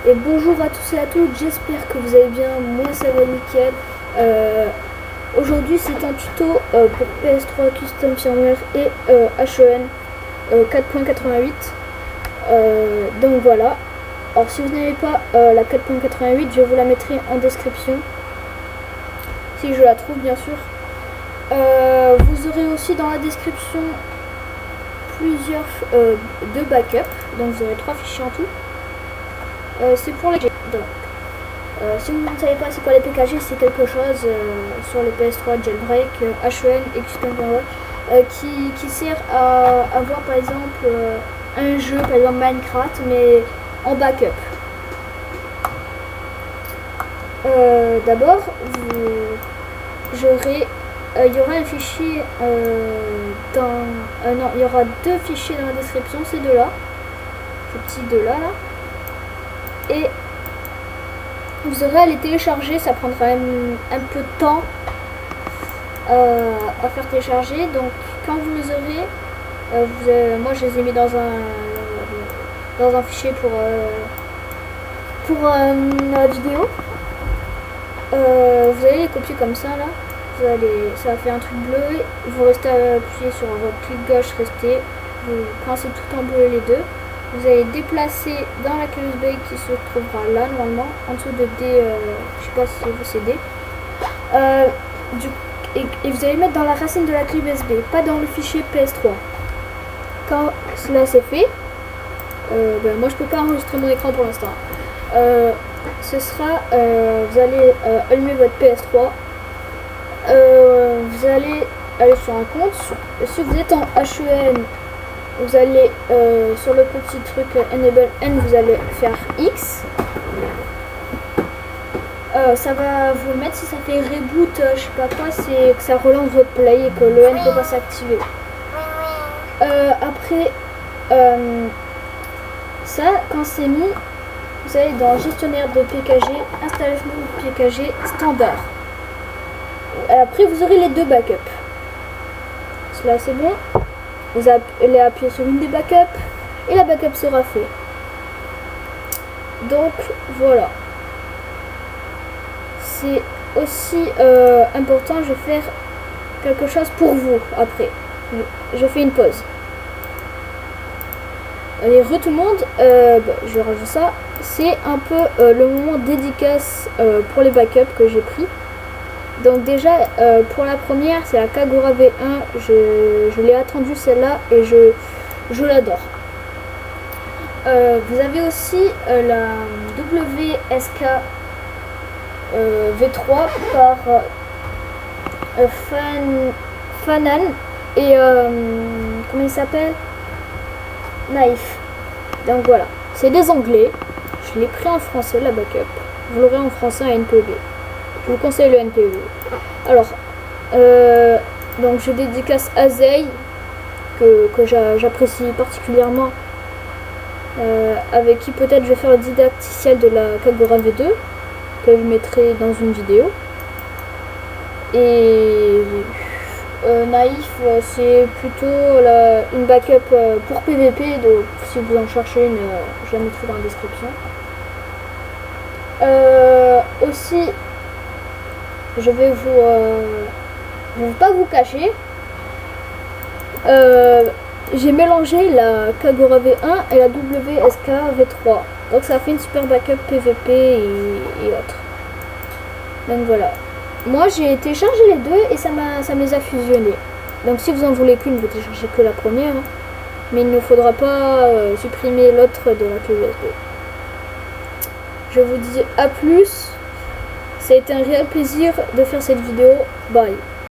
Et bonjour à tous et à toutes, j'espère que vous allez bien, moi ça va nickel. Aujourd'hui c'est un tuto pour PS3 Custom Firmware et HEN 4.88. Donc voilà, alors si vous n'avez pas la 4.88, je vous la mettrai en description, si je la trouve bien sûr. Vous aurez aussi dans la description plusieurs deux backups, donc vous aurez 3 fichiers en tout. C'est pour les... si vous ne savez pas c'est quoi les PKG, c'est quelque chose sur les PS3 jailbreak, HEN et Custom Firmware qui sert à avoir par exemple un jeu, par exemple Minecraft, mais en backup. D'abord, il y aura un fichier non, il y aura deux fichiers dans la description, ces deux-là, ces petits deux-là, là. Et vous aurez à les télécharger, ça prendra un peu de temps à faire télécharger. Donc quand vous les aurez, moi je les ai mis dans un fichier pour la vidéo. Vous allez les copier comme ça là. Ça va faire un truc bleu. Vous restez appuyé sur votre clic gauche, restez. Quand c'est tout en bleu les deux. Vous allez déplacer dans la clé USB qui se trouvera là normalement, en dessous de D, je sais pas si c'est D. Et vous allez mettre dans la racine de la clé USB, pas dans le fichier PS3. Quand cela c'est fait, moi je peux pas enregistrer mon écran pour l'instant. Ce sera, vous allez allumer votre PS3. Vous allez aller sur un compte. Si vous êtes en HEN, vous allez sur le petit truc Enable N, vous allez faire X. Ça va vous le mettre. Si ça fait reboot, je sais pas quoi, c'est que ça relance votre play et que le N ne peut pas s'activer. Après ça, quand c'est mis, vous allez dans gestionnaire de PKG, installation de PKG standard. Et après vous aurez les deux backups. Cela c'est bon. Vous allez appuyer sur une des backups et la backup sera faite. Donc voilà. C'est aussi important, je vais faire quelque chose pour vous après. Je fais une pause. Allez, tout le monde, je rajoute ça. C'est un peu le moment dédicace pour les backups que j'ai pris. Donc déjà pour la première c'est la Kagura V1, je l'ai attendue celle-là et je l'adore. Vous avez aussi la WSK V3 par Fanan et comment il s'appelle, Naif. Donc voilà, c'est des anglais, je l'ai pris en français la backup, vous l'aurez en français à NPV. Je vous conseille le NPV. Alors, donc je dédicace à Zei, que j'apprécie particulièrement, avec qui peut-être je vais faire le didacticiel de la Kagura V2, que je mettrai dans une vidéo. Et Naïf, c'est plutôt une backup pour PVP, donc si vous en cherchez une, je la mettrai dans la description. Aussi, je vais pas vous cacher, j'ai mélangé la Kagura V1 et la WSK V3, donc ça fait une super backup PVP et autres. Donc voilà, moi j'ai téléchargé les deux et ça me les a fusionnés. Donc si vous en voulez qu'une, vous téléchargez que la première, hein. Mais il ne faudra pas supprimer l'autre de la clé USB. Je vous dis à plus. Ça a été un réel plaisir de faire cette vidéo. Bye.